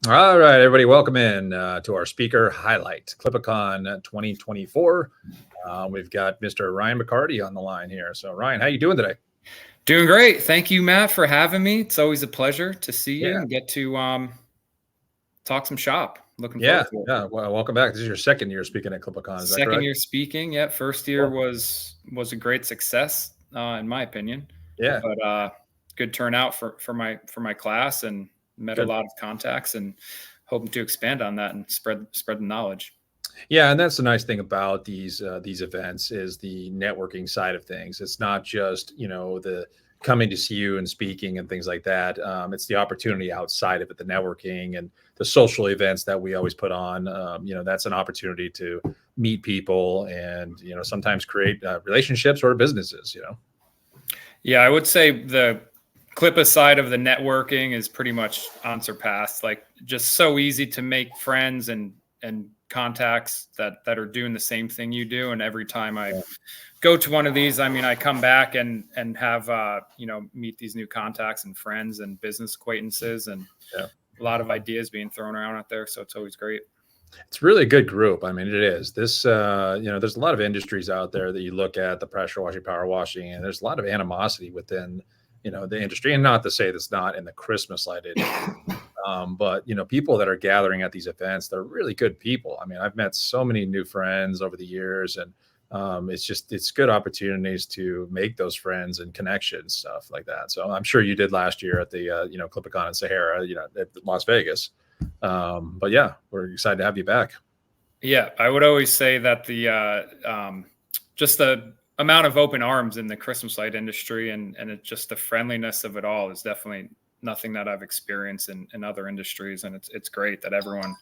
All right, everybody, welcome in to our speaker highlight, CLIPA Con 2024. We've got Mr. Ryan McCarty on the line here. So, Ryan, how you doing today? Doing great. Thank you, Matt, for having me. It's always a pleasure to see you and get to talk some shop. Looking forward to it. Yeah. Well, welcome back. This is your second year speaking at CLIPA Con. Is that correct? Second year speaking. Yep. First year was a great success, in my opinion. Yeah. But good turnout for my class, and met a lot of contacts, and hoping to expand on that and spread the knowledge. Yeah, and that's the nice thing about these events is the networking side of things. It's not just the coming to see you and speaking and things like that. It's the opportunity outside of it, the networking and the social events that we always put on. That's an opportunity to meet people and sometimes create relationships or businesses. Yeah, I would say the CLIPA side of the networking is pretty much unsurpassed. Like, just so easy to make friends and contacts that are doing the same thing you do. And every time I go to one of these, I come back and have meet these new contacts and friends and business acquaintances, and a lot of ideas being thrown around out there. So it's always great. It's really a good group. It is this, there's a lot of industries out there that you look at, the pressure washing, power washing, and there's a lot of animosity within the industry. And not to say that's not in the Christmas light industry. But people that are gathering at these events, they're really good people. I've met so many new friends over the years, and it's good opportunities to make those friends and connections, stuff like that. So I'm sure you did last year at the CLIPA Con in Sahara, at Las Vegas. But yeah, we're excited to have you back. Yeah, I would always say that the just the amount of open arms in the Christmas light industry and just the friendliness of it all is definitely nothing that I've experienced in other industries. And it's great that everyone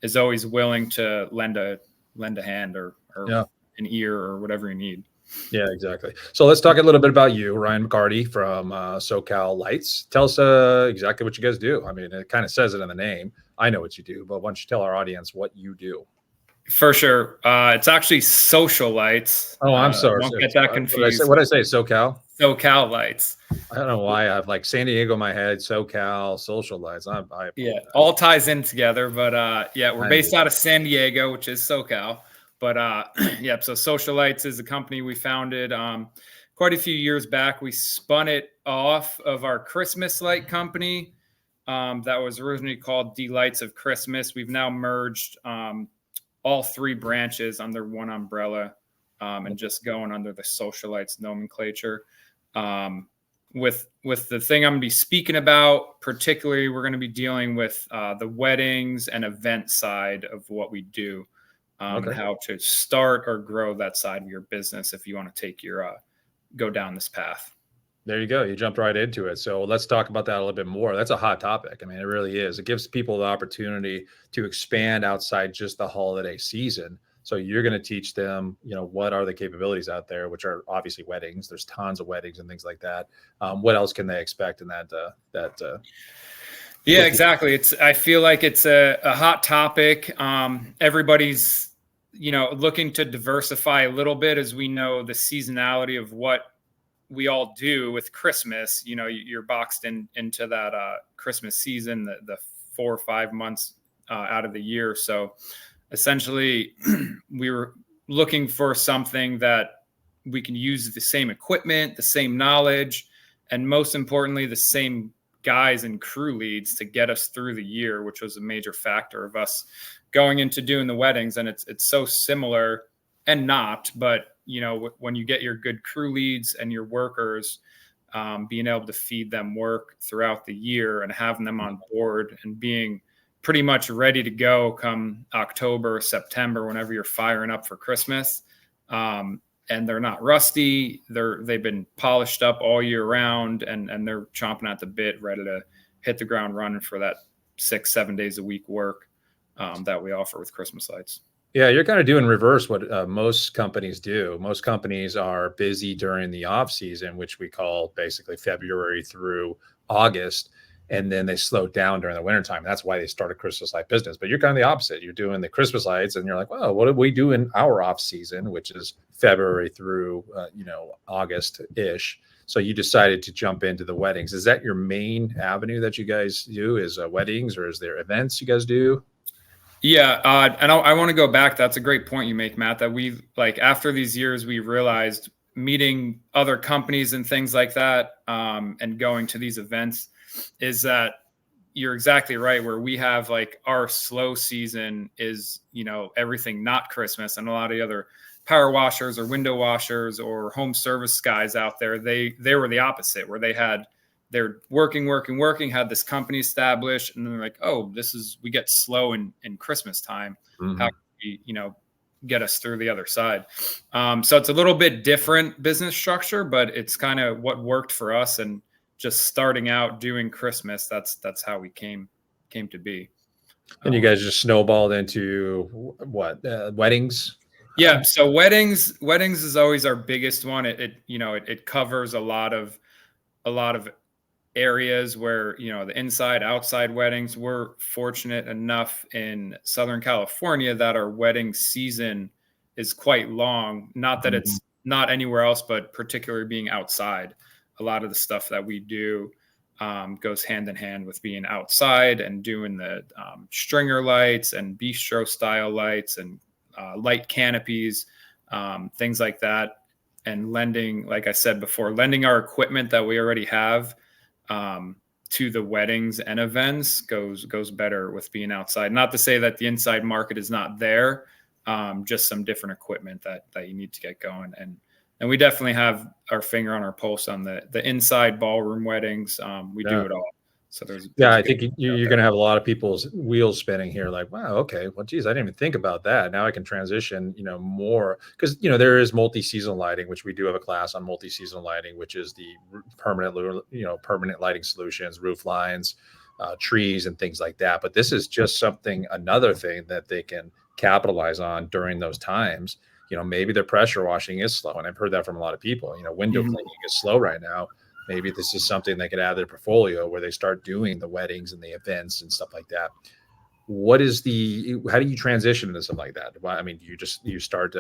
is always willing to lend a hand or an ear or whatever you need. Yeah, exactly. So let's talk a little bit about you, Ryan McCarty from SoCal Lights. Tell us exactly what you guys do. It kind of says it in the name. I know what you do, but why don't you tell our audience what you do? For sure. It's actually Social Lights. Oh, I'm sorry. Don't get that confused. What did I say? SoCal? SoCal Lights. I don't know why I have like San Diego in my head, SoCal, Social Lights. Yeah, all ties in together. But we're based out of San Diego, which is SoCal. But so Social Lights is a company we founded quite a few years back. We spun it off of our Christmas light company that was originally called Delights of Christmas. We've now merged all three branches under one umbrella and just going under the Social Lights nomenclature. With the thing I'm going to be speaking about, particularly, we're going to be dealing with the weddings and event side of what we do, and how to start or grow that side of your business if you want to take go down this path. There you go. You jumped right into it. So let's talk about that a little bit more. That's a hot topic. It really is. It gives people the opportunity to expand outside just the holiday season. So you're going to teach them, what are the capabilities out there, which are obviously weddings. There's tons of weddings and things like that. What else can they expect in that? Yeah, exactly. I feel like it's a hot topic. Everybody's, looking to diversify a little bit, as we know the seasonality of what we all do with Christmas. You're boxed into that Christmas season, the 4 or 5 months out of the year. So essentially, we were looking for something that we can use the same equipment, the same knowledge, and most importantly, the same guys and crew leads to get us through the year, which was a major factor of us going into doing the weddings. And it's so similar and not, but when you get your good crew leads and your workers, being able to feed them work throughout the year and having them on board and being pretty much ready to go come October, September, whenever you're firing up for Christmas. And they're not rusty. They've been polished up all year round, and they're chomping at the bit, ready to hit the ground running for that 6-7 days a week work that we offer with Christmas lights. Yeah, you're kind of doing reverse what most companies do. Most companies are busy during the off season, which we call basically February through August. And then they slow down during the wintertime. That's why they start a Christmas light business. But you're kind of the opposite. You're doing the Christmas lights and you're like, well, what do we do in our off season, which is February through, August-ish. So you decided to jump into the weddings. Is that your main avenue that you guys do, is weddings, or is there events you guys do? Yeah, and I want to go back. That's a great point you make, Matt. That we like after these years, we realized meeting other companies and things like that, and going to these events, is that you're exactly right. Where we have like our slow season is everything not Christmas, and a lot of the other power washers or window washers or home service guys out there, they were the opposite, where they're working, had this company established, and then they're like, oh, we get slow in Christmas time. Mm-hmm. How can we, get us through the other side? So it's a little bit different business structure, but it's kind of what worked for us. And just starting out doing Christmas, that's how we came to be. And you guys just snowballed into what, weddings? Yeah. So weddings is always our biggest one. It covers a lot of areas where, the inside outside weddings. We're fortunate enough in Southern California that our wedding season is quite long. Not that it's not anywhere else, but particularly being outside, a lot of the stuff that we do goes hand in hand with being outside and doing the stringer lights and bistro style lights and light canopies, things like that. And lending, like I said before, lending our equipment that we already have to the weddings and events goes better with being outside. Not to say that the inside market is not there, just some different equipment that you need to get going. And we definitely have our finger on our pulse on the inside ballroom weddings. We do it all. So there's I think you're going to have a lot of people's wheels spinning here. Like, wow, okay, well, geez, I didn't even think about that. Now I can transition, more, because there is multi-seasonal lighting, which we do have a class on multi-seasonal lighting, which is the permanent lighting solutions, roof lines, trees, and things like that. But this is just another thing that they can capitalize on during those times. Maybe their pressure washing is slow, and I've heard that from a lot of people. Window cleaning is slow right now. Maybe this is something they could add to their portfolio where they start doing the weddings and the events and stuff like that. How do you transition into something like that? I mean, you start,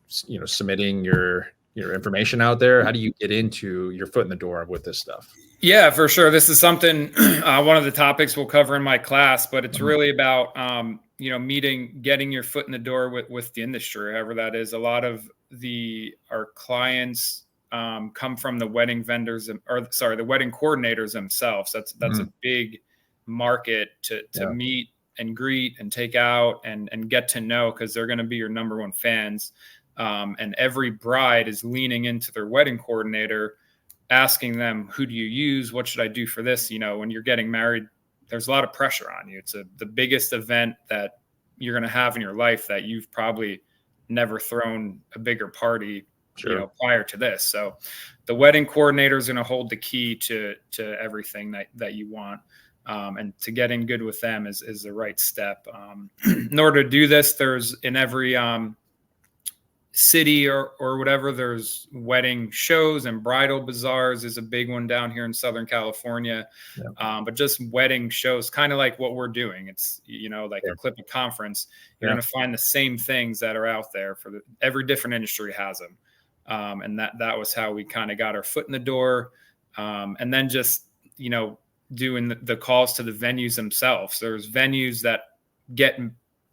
submitting your information out there. How do you get into your foot in the door with this stuff? Yeah, for sure. This is something, one of the topics we'll cover in my class, but it's really about, getting your foot in the door with the industry, however that is. A lot of our clients come from the wedding vendors, the wedding coordinators themselves. That's a big market to meet and greet and take out and get to know, because they're going to be your number one fans. And every bride is leaning into their wedding coordinator, asking them, who do you use? What should I do for this? When you're getting married, there's a lot of pressure on you. It's the biggest event that you're going to have in your life, that you've probably never thrown a bigger party prior to this. So the wedding coordinator is going to hold the key to everything that you want. And to getting good with them is the right step. In order to do this, there's in every city or whatever, there's wedding shows, and bridal bazaars is a big one down here in Southern California. But just wedding shows, kind of like what we're doing. It's, like a CLIPA conference, you're going to find the same things that are out there every different industry has them. And that was how we kind of got our foot in the door. And then just, doing the calls to the venues themselves. There's venues that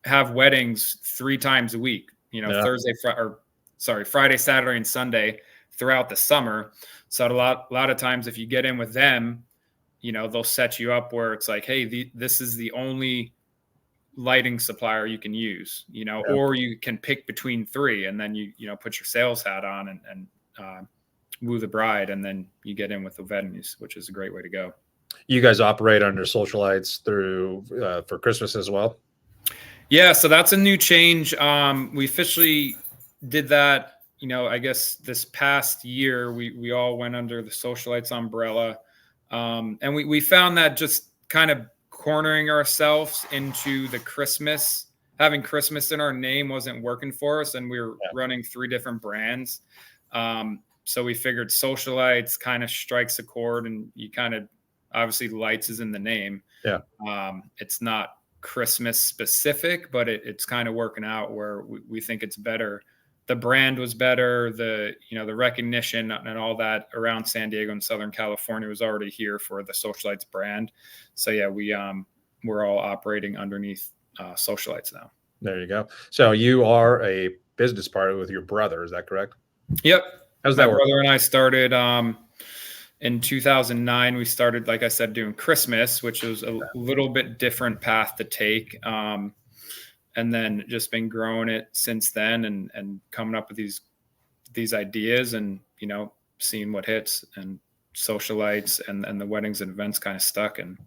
have weddings 3 times a week, Friday, Saturday, and Sunday throughout the summer. So a lot of times if you get in with them, they'll set you up where it's like, hey, this is the only lighting supplier you can use, or you can pick between 3, and then you put your sales hat on and woo the bride, and then you get in with the venues, which is a great way to go. You guys operate under social lights through for Christmas as well? Yeah, so that's a new change. We officially did that, I guess this past year. We all went under the social lights umbrella, and we found that just kind of cornering ourselves into having Christmas in our name wasn't working for us, and we were running 3 different brands. So we figured social lights kind of strikes a chord, and you kind of, obviously lights is in the name. It's not Christmas specific, but it's kind of working out where we think it's better the brand was better. The recognition and all that around San Diego and Southern California was already here for the Socialites brand. So yeah, we're all operating underneath Socialites now. There you go. So you are a business partner with your brother, is that correct? Yep. How's that work? My brother and I started in 2009. We started, like I said, doing Christmas, which was a little bit different path to take. And then just been growing it since then and coming up with these ideas and, seeing what hits, and Socialites and the weddings and events kind of stuck, and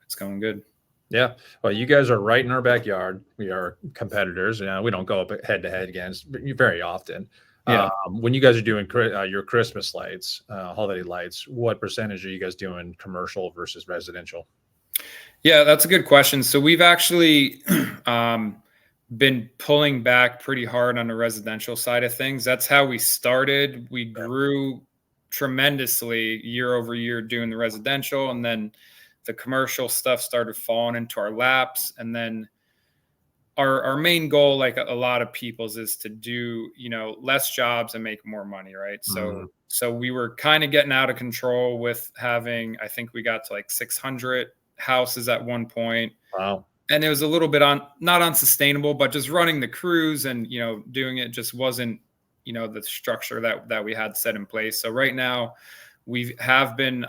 it's going good. Yeah. Well, you guys are right in our backyard. We are competitors. We don't go up head to head against very often. Yeah. When you guys are doing your Christmas lights, holiday lights, what percentage are you guys doing commercial versus residential? Yeah, that's a good question. So we've actually been pulling back pretty hard on the residential side of things. That's how we started. We grew tremendously year over year doing the residential, and then the commercial stuff started falling into our laps. And then our main goal, like a lot of people's, is to do, less jobs and make more money. Right. So we were kind of getting out of control with having, I think we got to like 600 houses at one point. Wow. And it was a little bit not unsustainable, but just running the crews and, doing it just wasn't, the structure that we had set in place. So right now we have been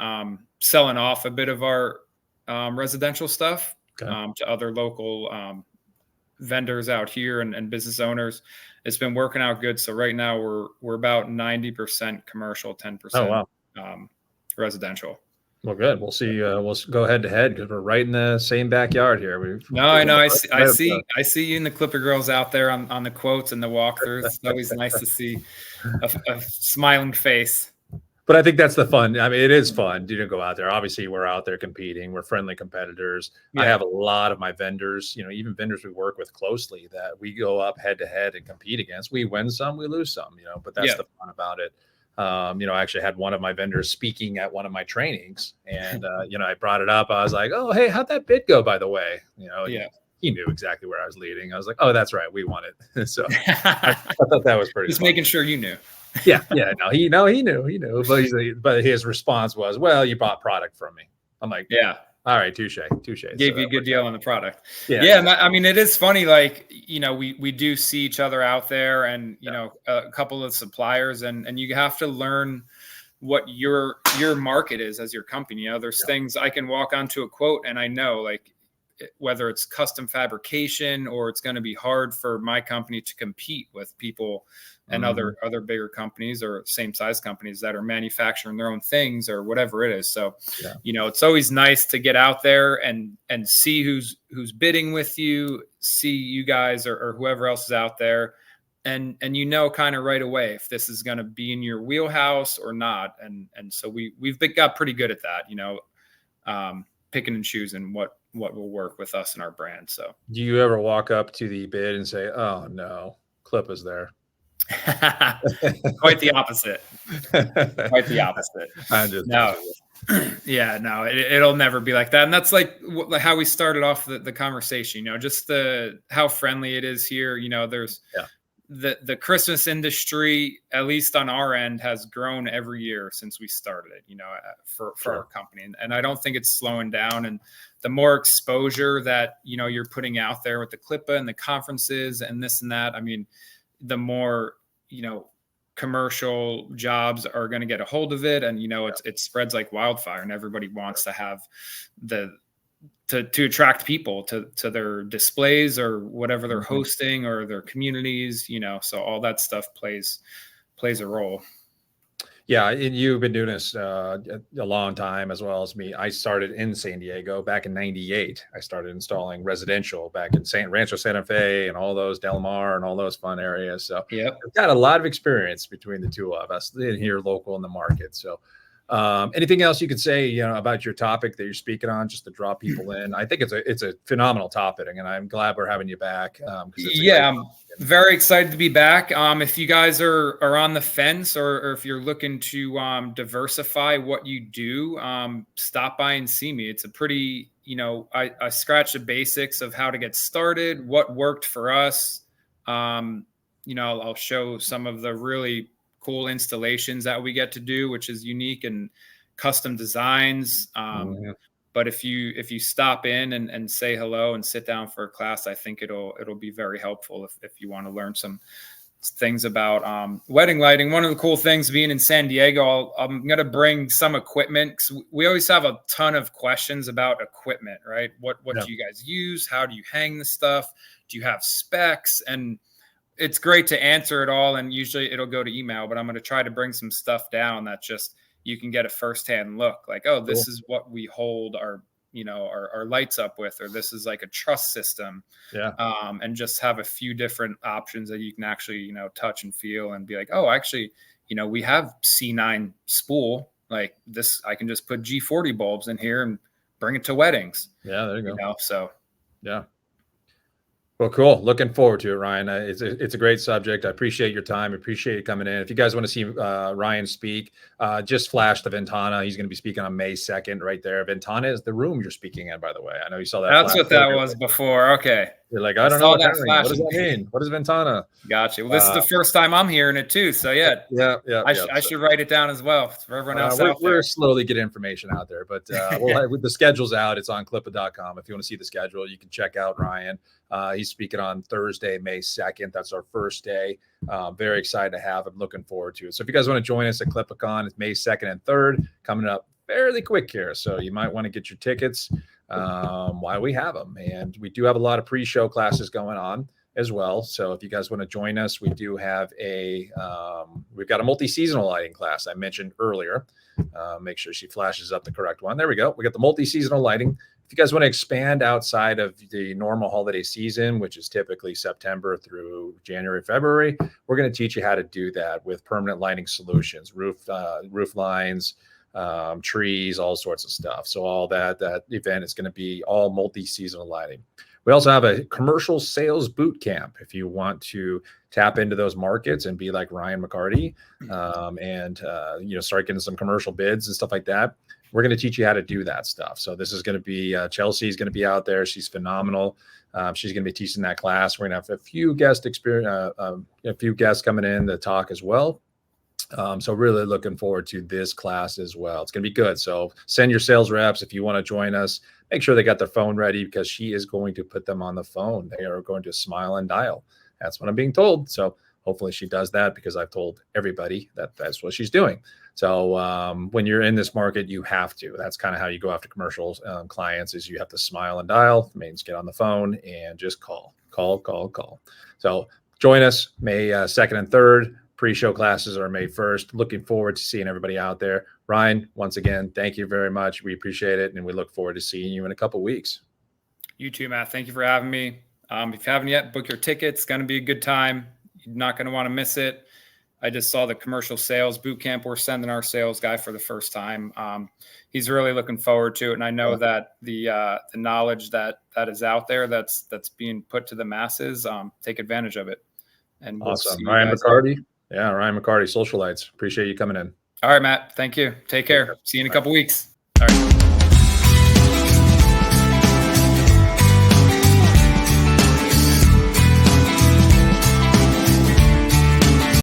selling off a bit of our residential stuff to other local vendors out here and business owners. It's been working out good. So right now we're about 90% commercial, 10% residential. Well, good. We'll see. We'll go head to head because we're right in the same backyard here. I know. I see you and the Clipper girls out there on the quotes and the walkthroughs. It's always nice to see a smiling face. But I think that's the fun. I mean, it is fun to go out there. Obviously, we're out there competing. We're friendly competitors. Yeah. I have a lot of my vendors, even vendors we work with closely, that we go up head to head and compete against. We win some, we lose some, but that's the fun about it. I actually had one of my vendors speaking at one of my trainings, and I brought it up. I was like, "Oh, hey, how'd that bid go, by the way?" He knew exactly where I was leading. I was like, "Oh, that's right, we won it." So I thought that was pretty. Just fun. Making sure you knew. Yeah. No, he knew. But his response was, "Well, you bought product from me." I'm like, "Yeah, all right, touche." Gave you a good deal on the product. Yeah. I mean, it is funny. Like, we do see each other out there, and a couple of suppliers, and you have to learn what your market is as your company. There's things I can walk onto a quote, and I know, like, whether it's custom fabrication or it's going to be hard for my company to compete with people and other bigger companies or same size companies that are manufacturing their own things or whatever it is. So, it's always nice to get out there and see who's bidding with you, see you guys or whoever else is out there. And kind of right away if this is going to be in your wheelhouse or not. And so we've got pretty good at that, picking and choosing what will work with us and our brand. So do you ever walk up to the bid and say, "Oh no, CLIPA's there"? Quite the opposite. Quite the opposite. No, it'll never be like that. And that's like how we started off the conversation, just how friendly it is here. There's the Christmas industry, at least on our end, has grown every year since we started it, for our company. And I don't think it's slowing down. And the more exposure that, you're putting out there with the CLIPA and the conferences and this and that, I mean, the more, commercial jobs are going to get a hold of it. And, it spreads like wildfire, and everybody wants to have to attract people to their displays or whatever they're hosting or their communities, so all that stuff plays a role. Yeah. And you've been doing this a long time as well as me. I started in San Diego back in '98. I started installing residential back in Rancho Santa Fe and all those Del Mar and all those fun areas. So I've got a lot of experience between the two of us here local in the market. So anything else you could say, about your topic that you're speaking on, just to draw people in? I think it's a phenomenal topic, and I'm glad we're having you back. I'm very excited to be back. If you guys are on the fence or if you're looking to diversify what you do, stop by and see me. It's a pretty, I scratch the basics of how to get started, what worked for us. I'll show some of the really cool installations that we get to do, which is unique and custom designs. But if you stop in and say hello and sit down for a class, I think it'll be very helpful if you want to learn some things about wedding lighting. One of the cool things being in San Diego, I'm going to bring some equipment, because we always have a ton of questions about equipment, right? What do you guys use? How do you hang the stuff? Do you have specs? And it's great to answer it all, and usually it'll go to email, but I'm going to try to bring some stuff down that just you can get a firsthand look, like, oh, this is what we hold our lights up with, or this is like a truss system. And just have a few different options that you can actually, touch and feel and be like, oh, actually, we have C9 spool like this. I can just put G40 bulbs in here and bring it to weddings. Yeah, there you go. So yeah. Well, cool. Looking forward to it, Ryan. It's a great subject. I appreciate your time. I appreciate you coming in. If you guys want to see Ryan speak, just flash the Ventana. He's going to be speaking on May 2nd right there. Ventana is the room you're speaking in, by the way. I know you saw that. That's what that was before. Okay. You're like, I don't know what does that mean? What is Ventana? Gotcha. Well, this is the first time I'm hearing it too. So yeah. I should write it down as well for everyone else out there. We're slowly getting information out there, but the schedule's out. It's on CLIPA.com. If you want to see the schedule, you can check out Ryan. He's speaking on Thursday, May 2nd. That's our first day. Very excited to have him. Looking forward to it. So if you guys want to join us at CLIPA Con, it's May 2nd and 3rd, coming up fairly quick here. So you might want to get your tickets while we have them. And we do have a lot of pre-show classes going on as well. So if you guys want to join us, we do have we've got a multi-seasonal lighting class I mentioned earlier. Make sure she flashes up the correct one. There we go. We got the multi-seasonal lighting. If you guys want to expand outside of the normal holiday season, which is typically September through January, February, we're going to teach you how to do that with permanent lighting solutions, roof lines, trees, all sorts of stuff. So all that event is going to be all multi-seasonal lighting. We also have a commercial sales boot camp if you want to tap into those markets and be like Ryan McCarty and start getting some commercial bids and stuff like that. We're going to teach you how to do that stuff. So this is going to be Chelsea's going to be out there. She's phenomenal. She's going to be teaching that class. We're going to have a few guests coming in to talk as well. So really looking forward to this class as well. It's going to be good. So send your sales reps if you want to join us. Make sure they got their phone ready, because she is going to put them on the phone. They are going to smile and dial. That's what I'm being told. So hopefully she does that, because I've told everybody that that's what she's doing. So when you're in this market, you have to. That's kind of how you go after commercial clients, is you have to smile and dial. It means get on the phone and just call. So join us May 2nd and 3rd. Pre-show classes are May 1st. Looking forward to seeing everybody out there. Ryan, once again, thank you very much. We appreciate it, and we look forward to seeing you in a couple of weeks. You too, Matt. Thank you for having me. If you haven't yet, book your tickets. It's going to be a good time. You're not going to want to miss it. I just saw the commercial sales boot camp. We're sending our sales guy for the first time. He's really looking forward to it, and I know that the knowledge that is out there that's being put to the masses, take advantage of it. And awesome, Ryan McCarty. Yeah, Ryan McCarty, Social Lights. Appreciate you coming in. All right, Matt. Thank you. Take care. See you in a couple weeks. All right.